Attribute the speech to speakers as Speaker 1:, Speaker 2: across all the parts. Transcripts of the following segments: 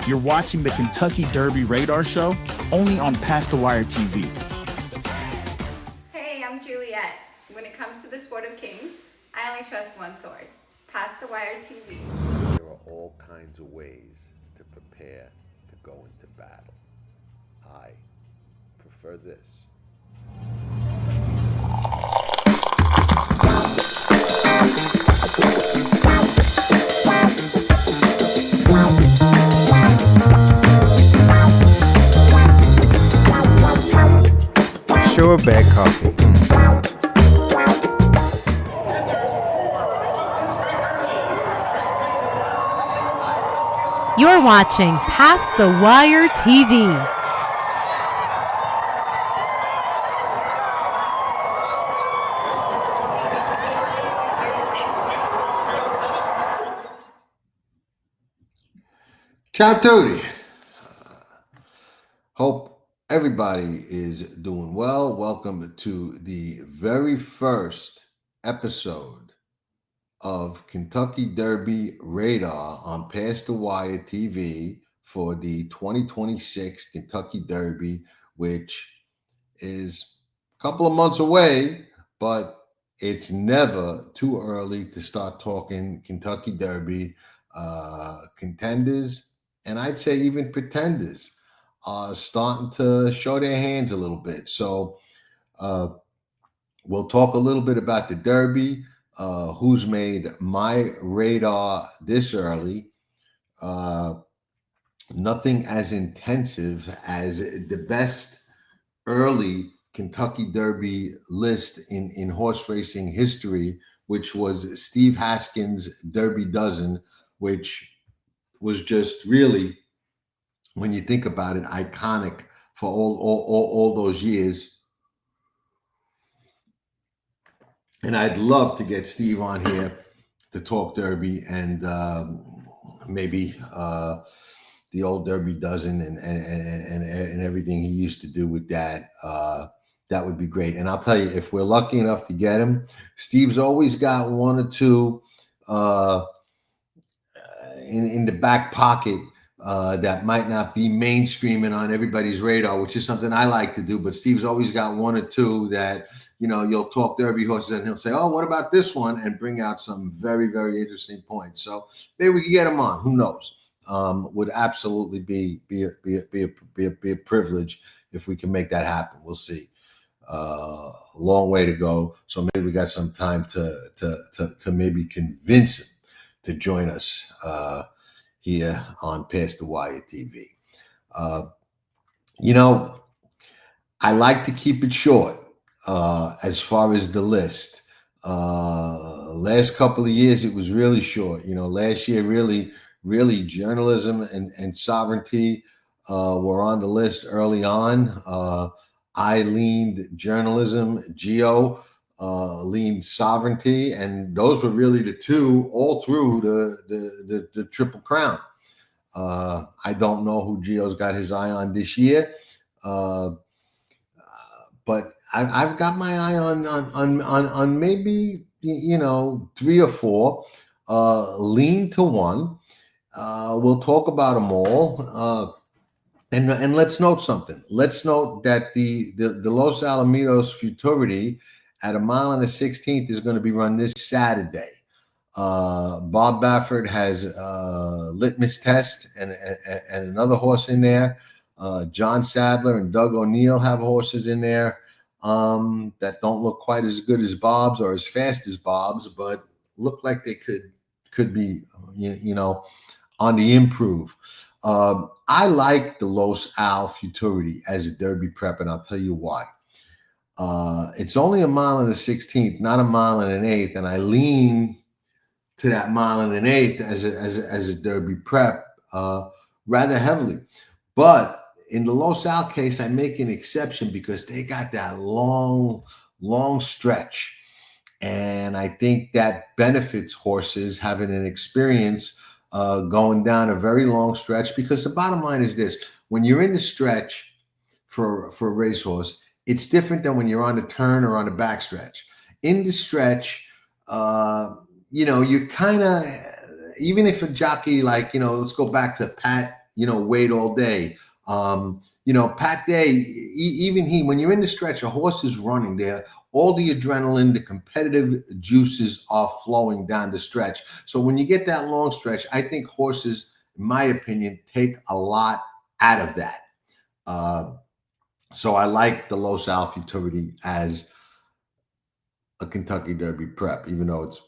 Speaker 1: You're watching the Kentucky Derby Radar Show, only on Past the Wire TV.
Speaker 2: Hey, I'm Juliet. When it comes to the sport of kings, I only trust one source, Past the Wire TV.
Speaker 3: There are all kinds of ways to prepare to go into battle. I prefer this.
Speaker 4: Sure, bad coffee.
Speaker 5: You're watching Past the Wire TV.
Speaker 3: Ciao tutti. Hope everybody is doing well. Welcome to the very first episode of Kentucky Derby Radar on Past the Wire TV for the 2026 Kentucky Derby, which is a couple of months away, but it's never too early to start talking Kentucky Derby. Contenders, and I'd say even pretenders, are starting to show their hands a little bit. So we'll talk a little bit about the Derby, who's made my radar this early. Nothing as intensive as the best early Kentucky Derby list in horse racing history, which was Steve Haskins' Derby Dozen, which was just really, when you think about it, iconic for all those years. And I'd love to get Steve on here to talk Derby and maybe the old Derby Dozen and everything he used to do with that. That would be great. And I'll tell you, if we're lucky enough to get him, Steve's always got one or two in the back pocket that might not be mainstreaming on everybody's radar, which is something I like to do. But Steve's always got one or two that, you know, you'll talk Derby horses and he'll say, oh, what about this one? And bring out some very, very interesting points. So maybe we can get him on. Who knows? Would absolutely be a privilege if we can make that happen. We'll see. A long way to go. So maybe we got some time to maybe convince him to join us here on Past the Wire TV. You know, I like to keep it short as far as the list. Last couple of years, it was really short. You know, last year, really journalism and sovereignty were on the list early on. I leaned journalism, Geo leaned sovereignty, and those were really the two all through the Triple Crown. I don't know who Gio's got his eye on this year, but I've got my eye on maybe, you know, 3 or 4. Lean to one. We'll talk about them all. And let's note something. Let's note that the Los Alamitos Futurity at 1 1/16 is going to be run this Saturday. Bob Baffert has Litmus Test and another horse in there. John Sadler and Doug O'Neill have horses in there that don't look quite as good as Bob's or as fast as Bob's, but look like they could be, you know, on the improve. I like the Los Al Futurity as a Derby prep, and I'll tell you why. It's only 1 1/16, not 1 1/8, and I lean to that 1 1/8 as a Derby prep rather heavily. But in the Los Al case, I make an exception because they got that long stretch, and I think that benefits horses having an experience going down a very long stretch, because the bottom line is this: when you're in the stretch for a racehorse, it's different than when you're on the turn or on the backstretch. In the stretch, you know, you kind of, even if a jockey, like, you know, let's go back to Pat, wait all day. Pat Day, even he, when you're in the stretch, a horse is running there. All the adrenaline, the competitive juices are flowing down the stretch. So when you get that long stretch, I think horses, in my opinion, take a lot out of that. So I like the Los Al Futurity as a Kentucky Derby prep, even though it's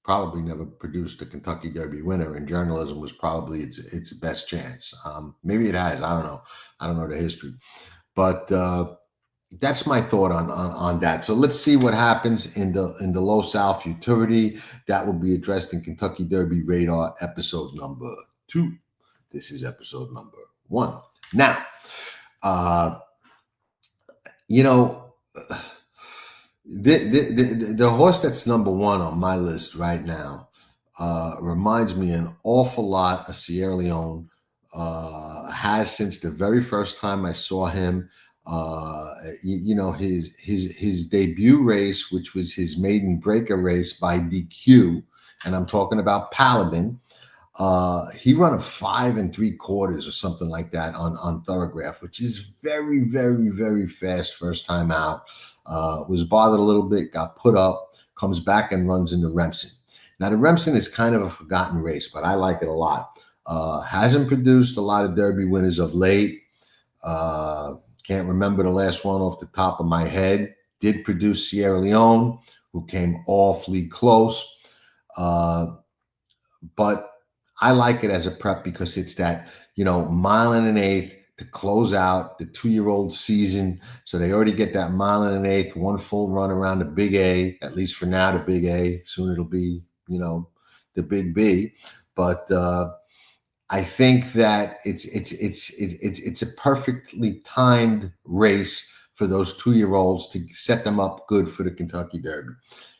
Speaker 3: probably never produced a Kentucky Derby winner, and journalism was probably its best chance. Maybe it has. I don't know. I don't know the history, but that's my thought on that. So let's see what happens in the Los Al Futurity. That will be addressed in Kentucky Derby Radar episode number 2. This is episode number 1. Now, the horse that's number 1 on my list right now reminds me an awful lot of Sierra Leone. Has since the very first time I saw him. His debut race, which was his maiden breaker race by DQ, and I'm talking about Paladin. He run a 5 3/4 or something like that on Thoroughgraph, which is very, very, very fast first time out. Was bothered a little bit, got put up, comes back and runs in the Remsen. Now the Remsen is kind of a forgotten race, but I like it a lot. Hasn't produced a lot of Derby winners of late. Can't remember the last one off the top of my head. Did produce Sierra Leone, who came awfully close. But I like it as a prep because it's that, 1.125 miles to close out the 2-year-old season. So they already get that 1.125 miles, one full run around the Big A, at least for now, the Big A. Soon it'll be, the Big B. But I think that it's a perfectly timed race for those 2-year-olds to set them up good for the Kentucky Derby.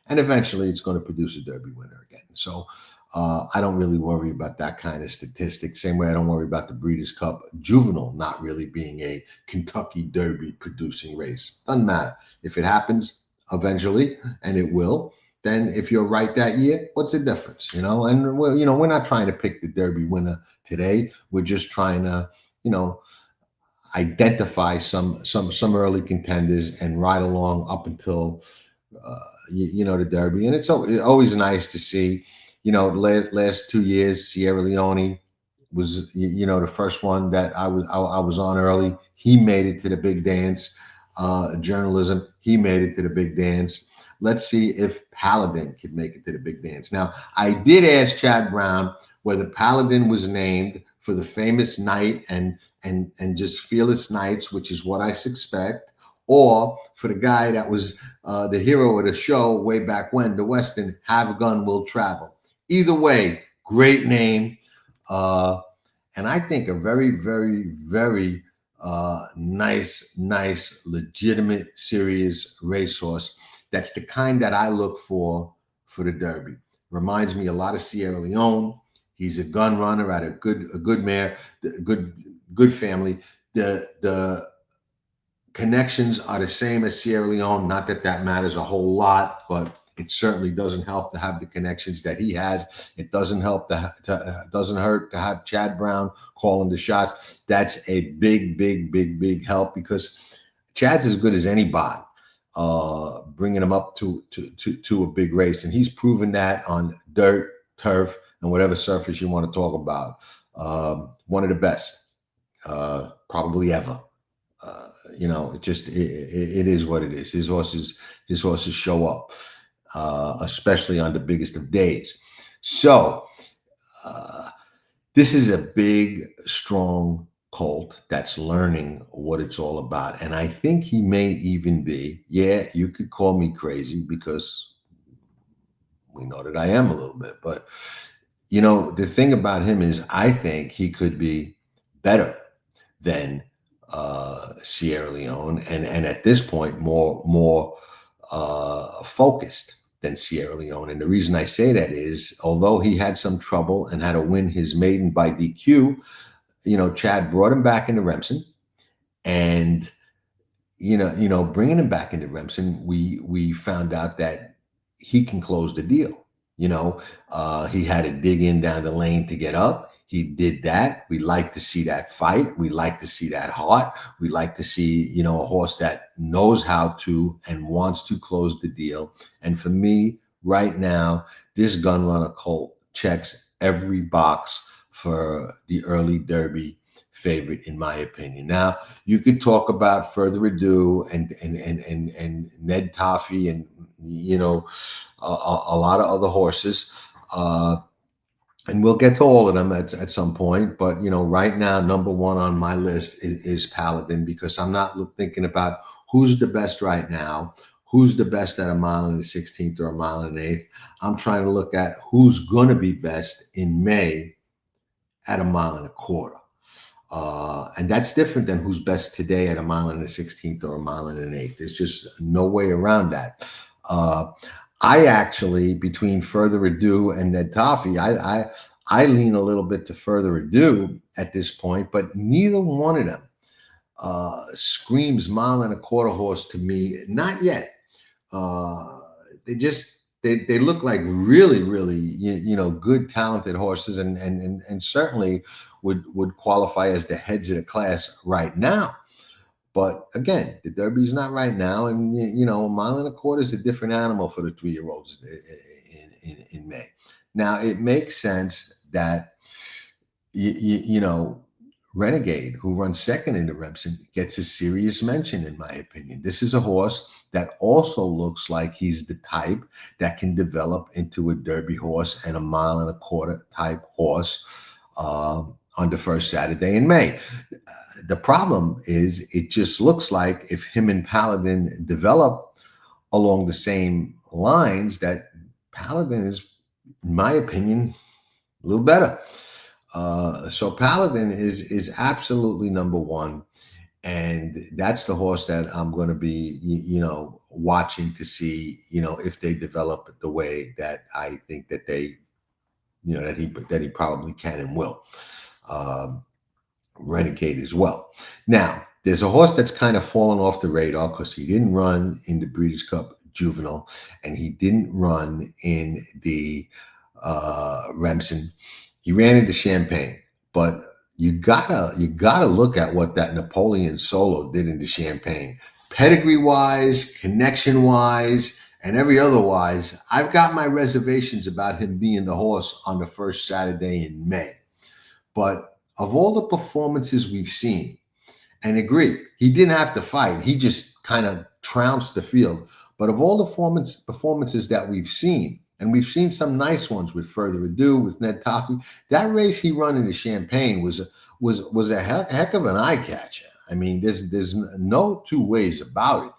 Speaker 3: And eventually it's going to produce a Derby winner again. So I don't really worry about that kind of statistic. Same way I don't worry about the Breeders' Cup Juvenile not really being a Kentucky Derby producing race. Doesn't matter. If it happens eventually, and it will, then if you're right that year, what's the difference? And we're not trying to pick the Derby winner today. We're just trying to, identify some early contenders and ride along up until the Derby. And it's always nice to see. Last 2 years, Sierra Leone was, the first one that I was on early. He made it to the big dance. Journalism, he made it to the big dance. Let's see if Paladin could make it to the big dance. Now, I did ask Chad Brown whether Paladin was named for the famous night and just fearless nights, which is what I suspect, or for the guy that was the hero of the show way back when, the Western, Have a Gun Will Travel. Either way, great name. And I think a very, very, very nice, legitimate, serious racehorse. That's the kind that I look for the Derby. Reminds me a lot of Sierra Leone. He's a gun runner at a good mare, good family. The connections are the same as Sierra Leone. Not that matters a whole lot, but it certainly doesn't help to have the connections that he has. It doesn't help doesn't hurt to have Chad Brown calling the shots. That's a big help because Chad's as good as anybody. Bringing him up to a big race, and he's proven that on dirt, turf, and whatever surface you want to talk about. One of the best, probably ever. It is what it is. His horses show up, especially on the biggest of days. So this is a big, strong colt that's learning what it's all about. And I think he may even be, you could call me crazy because we know that I am a little bit, but the thing about him is I think he could be better than Sierra Leone and at this point more focused than Sierra Leone. And the reason I say that is, although he had some trouble and had to win his maiden by DQ, Chad brought him back into Remsen, and bringing him back into Remsen, we found out that he can close the deal. He had to dig in down the lane to get up. He did that. We like to see that fight. We like to see that heart. We like to see, you know, a horse that knows how to and wants to close the deal. And for me, right now, this Gun Runner colt checks every box for the early Derby favorite, in my opinion. Now, you could talk about Further Ado and Ned Toffee and, you know, a lot of other horses. And we'll get to all of them at some point. But, you know, right now, number one on my list is Paladin, because I'm not thinking about who's the best right now, who's the best at a mile and a 16th or a mile and an eighth. I'm trying to look at who's going to be best in May at a mile and a quarter. And that's different than who's best today at a mile and a 16th or a mile and an eighth. There's just no way around that. I actually, between Further Ado and Ned Toffee, I lean a little bit to Further Ado at this point, but neither one of them screams mile and a quarter horse to me. Not yet. They look like really, really, you know, good, talented horses, and certainly would qualify as the heads of the class right now. But again, the Derby's not right now, and you know, a mile and a quarter is a different animal for the 3-year-olds in May. Now, it makes sense that you know, Renegade, who runs second in the Remsen, gets a serious mention, in my opinion. This is a horse that also looks like he's the type that can develop into a Derby horse and a mile and a quarter type horse on the first Saturday in May. The problem is it just looks like if him and Paladin develop along the same lines, that Paladin is, in my opinion, a little better. So Paladin is absolutely number one. And that's the horse that I'm going to be, you know, watching to see, you know, if they develop the way that I think that they, you know, that he probably can and will. Renegade as well. Now, there's a horse that's kind of fallen off the radar because he didn't run in the Breeders' Cup Juvenile and he didn't run in the Remsen. He ran into Champagne, but you gotta look at what that Napoleon Solo did into Champagne. Pedigree-wise, connection-wise, and every other wise, I've got my reservations about him being the horse on the first Saturday in May. But of all the performances we've seen, and agree, he didn't have to fight. He just kind of trounced the field. But of all the performances that we've seen, and we've seen some nice ones with Further Ado, with Ned Toffee, that race he run into Champagne was a heck of an eye catcher. I mean, there's no two ways about it.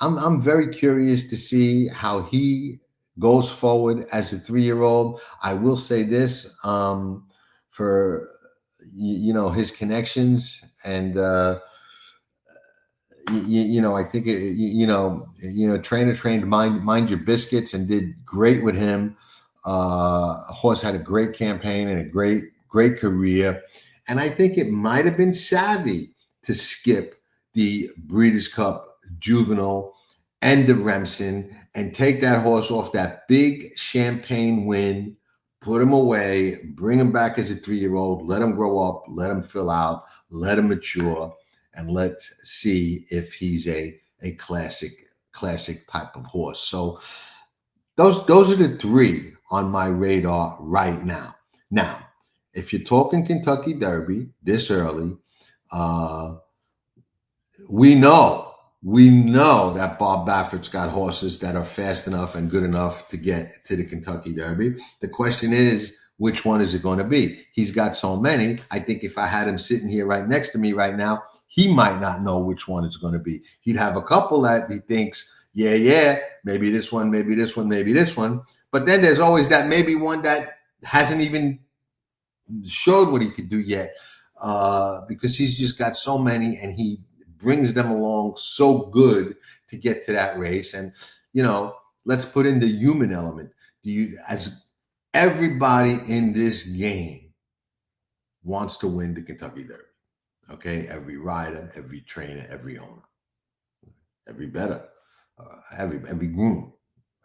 Speaker 3: I'm very curious to see how he goes forward as a 3-year-old. I will say this, for you know, his connections and you know, I think you know, trainer trained mind your biscuits and did great with him. Horse had a great campaign and a great career, and I think it might have been savvy to skip the Breeders' Cup Juvenile and the Remsen and take that horse off that big Champagne win, put him away, bring him back as a 3-year-old, let him grow up, let him fill out, let him mature, and let's see if he's a classic type of horse. So those are the 3 on my radar right now. Now, if you're talking Kentucky Derby this early, we know that Bob Baffert's got horses that are fast enough and good enough to get to the Kentucky Derby. The question is, which one is it going to be? He's got so many. I think if I had him sitting here right next to me right now, he might not know which one it's going to be. He'd have a couple that he thinks, yeah, maybe this one, maybe this one, maybe this one. But then there's always that maybe one that hasn't even showed what he could do yet, because he's just got so many and he brings them along so good to get to that race. And, you know, let's put in the human element. As everybody in this game wants to win the Kentucky Derby. Okay, every rider, every trainer, every owner, every bettor, every groom,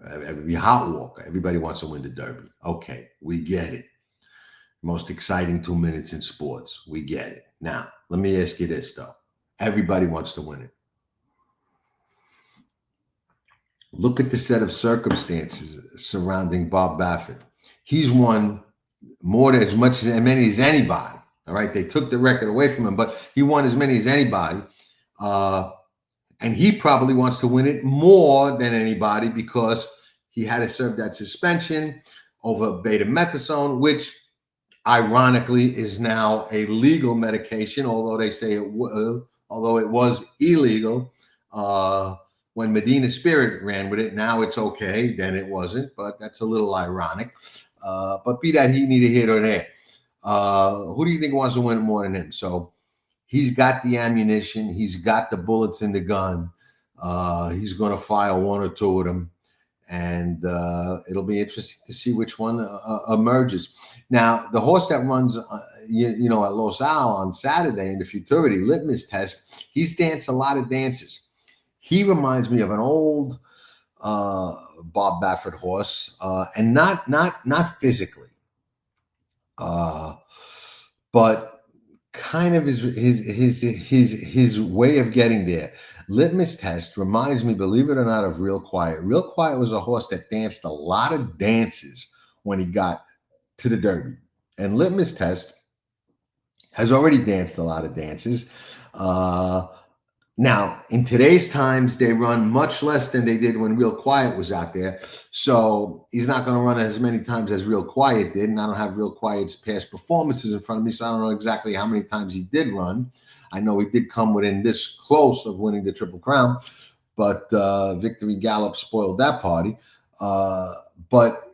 Speaker 3: every hot walker, everybody wants to win the Derby. Okay, we get it. Most exciting 2 minutes in sports. We get it. Now, let me ask you this, though. Everybody wants to win it. Look at the set of circumstances surrounding Bob Baffert. He's won more than as many as anybody. All right. They took the record away from him, but he won as many as anybody. And he probably wants to win it more than anybody because he had to serve that suspension over betamethasone, which ironically is now a legal medication, although they say although it was illegal when Medina Spirit ran with it. Now it's okay. Then it wasn't, but that's a little ironic. But be that he needed here or there. Who do you think wants to win more than him? So he's got the ammunition. He's got the bullets in the gun. He's going to fire one or two of them. And it'll be interesting to see which one emerges. Now, the horse that runs, at Los Al on Saturday in the Futurity Litmus Test, he's danced a lot of dances. He reminds me of an old Bob Baffert horse, and not physically, but kind of his way of getting there. Litmus Test reminds me, believe it or not, of Real Quiet. Real Quiet was a horse that danced a lot of dances when he got to the Derby. And Litmus Test has already danced a lot of dances. Now, in today's times, they run much less than they did when Real Quiet was out there. So he's not going to run as many times as Real Quiet did. And I don't have Real Quiet's past performances in front of me, so I don't know exactly how many times he did run. I know he did come within this close of winning the Triple Crown, but Victory Gallop spoiled that party. But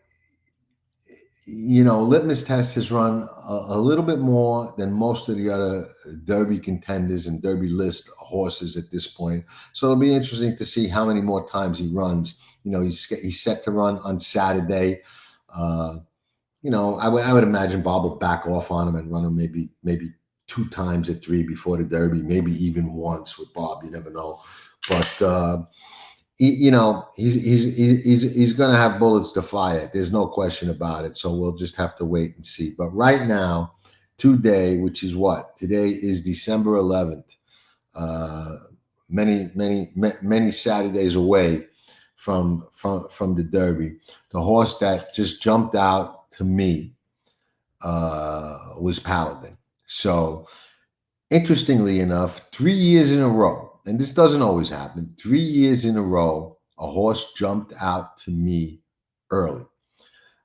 Speaker 3: Litmus Test has run a little bit more than most of the other Derby contenders and Derby list horses at this point. So it'll be interesting to see how many more times he runs. He's set to run on Saturday. I would imagine Bob will back off on him and run him maybe 2 times at 3 before the Derby, maybe even once with Bob. You never know. But he's going to have bullets to fire. There's no question about it. So we'll just have to wait and see. But right now, today, which is what? Today is December 11th. Many Saturdays away from the Derby. The horse that just jumped out to me was Paladin. So interestingly enough, 3 years in a row, and this doesn't always happen, 3 years in a row, a horse jumped out to me early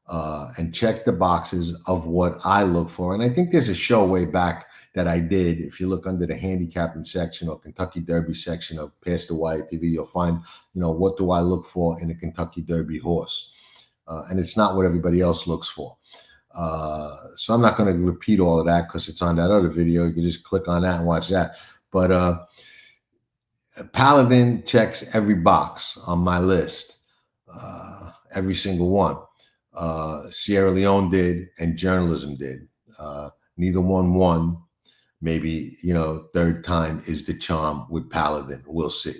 Speaker 3: and checked the boxes of what I look for. And I think there's a show way back that I did. If you look under the handicapping section or Kentucky Derby section of Past the Wire TV, you'll find, what do I look for in a Kentucky Derby horse? And it's not what everybody else looks for. So I'm not going to repeat all of that because it's on that other video. You can just click on that and watch that. But Paladin checks every box on my list, every single one. Sierra Leone did and journalism did. Neither one won. Maybe, third time is the charm with Paladin. We'll see.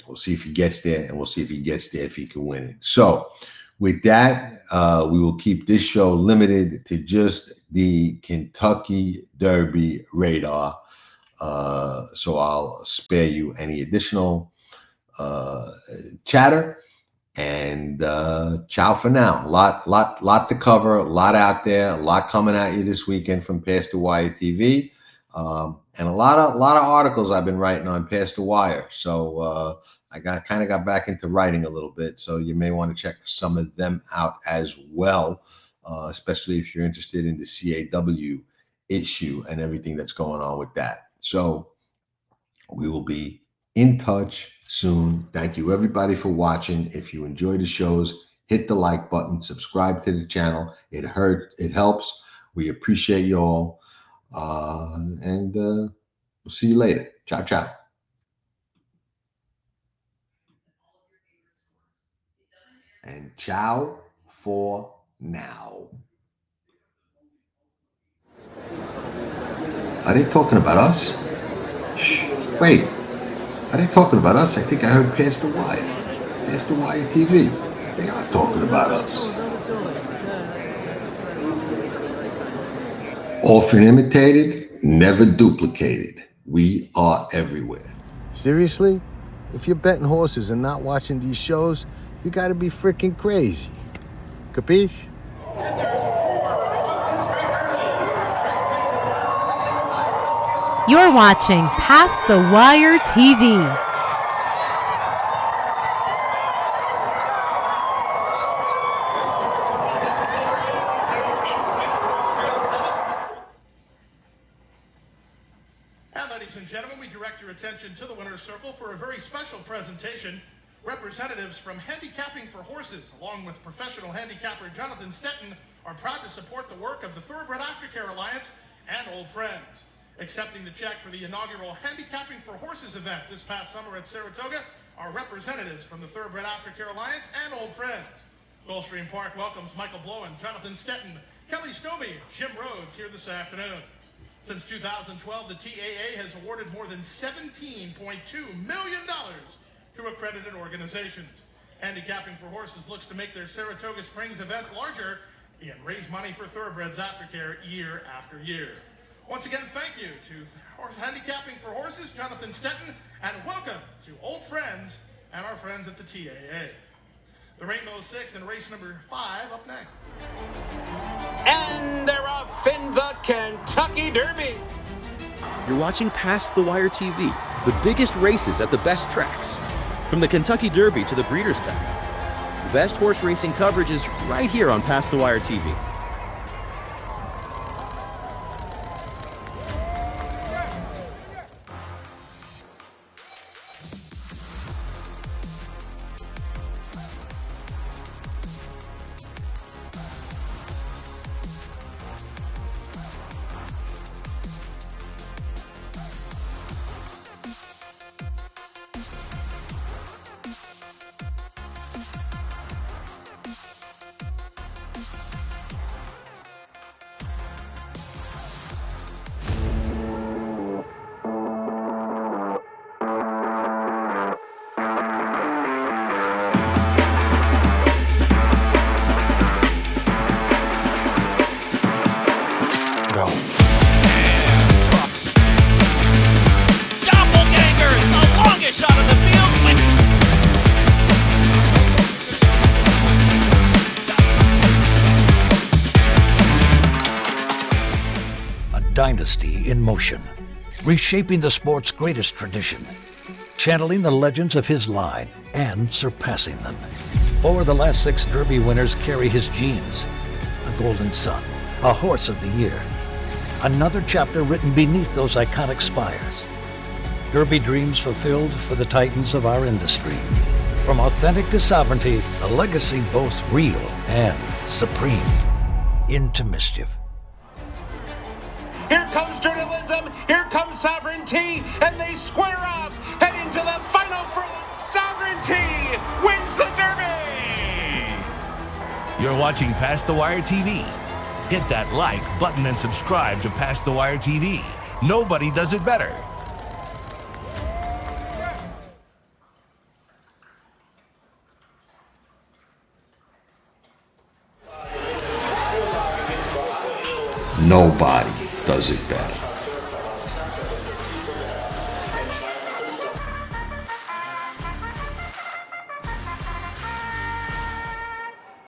Speaker 3: We'll see if he gets there, and we'll see if he gets there if he can win it. So with that, we will keep this show limited to just the Kentucky Derby radar. So I'll spare you any additional chatter. And ciao for now. Lot to cover, a lot out there, a lot coming at you this weekend from Past the Wire TV, and a lot of articles I've been writing on Past the Wire. So I kind of got back into writing a little bit. So you may want to check some of them out as well, especially if you're interested in the CAW issue and everything that's going on with that. So we will be in touch soon. Thank you everybody for watching. If you enjoy the shows, hit the like button, subscribe to the channel. It helps. We appreciate you all. And we'll see you later. Ciao, ciao. And ciao for now. Are they talking about us? Shh. Wait. Are they talking about us? I think I heard Past the Wire. Past the Wire TV. They are talking about us. Often imitated, never duplicated. We are everywhere.
Speaker 6: Seriously? If you're betting horses and not watching these shows, you gotta be freaking crazy. Capiche?
Speaker 5: You're watching Past the Wire TV.
Speaker 7: And ladies and gentlemen, we direct your attention to the winner's circle for a very special presentation. Representatives from Handicapping for Horses, along with professional handicapper Jonathan Stetton, are proud to support the work of the Thoroughbred Aftercare Alliance and Old Friends. Accepting the check for the inaugural Handicapping for Horses event this past summer at Saratoga are representatives from the Thoroughbred Aftercare Alliance and Old Friends. Gulfstream Park welcomes Michael Blowen, Jonathan Stetton, Kelly Stovey, Jim Rhodes here this afternoon. Since 2012, the TAA has awarded more than $17.2 million to accredited organizations. Handicapping for Horses looks to make their Saratoga Springs event larger and raise money for Thoroughbreds Aftercare year after year. Once again, thank you to Handicapping for Horses, Jonathan Stetton, and welcome to Old Friends and our friends at the TAA. The Rainbow Six and race number 5 up next.
Speaker 8: And they're off in the Kentucky Derby.
Speaker 9: You're watching Past the Wire TV, the biggest races at the best tracks. From the Kentucky Derby to the Breeders' Cup. The best horse racing coverage is right here on Past the Wire TV.
Speaker 10: Dynasty in motion, reshaping the sport's greatest tradition, channeling the legends of his line and surpassing them. 4 of the last 6 Derby winners carry his genes. A Golden Son, a Horse of the Year. Another chapter written beneath those iconic spires. Derby dreams fulfilled for the titans of our industry. From authentic to sovereignty, a legacy both real and supreme. Into mischief.
Speaker 8: Here comes journalism, here comes sovereignty, and they square off, heading to the final front. Sovereignty wins the Derby!
Speaker 11: You're watching Past the Wire TV. Hit that like button and subscribe to Past the Wire TV. Nobody does it better.
Speaker 3: Nobody does it better.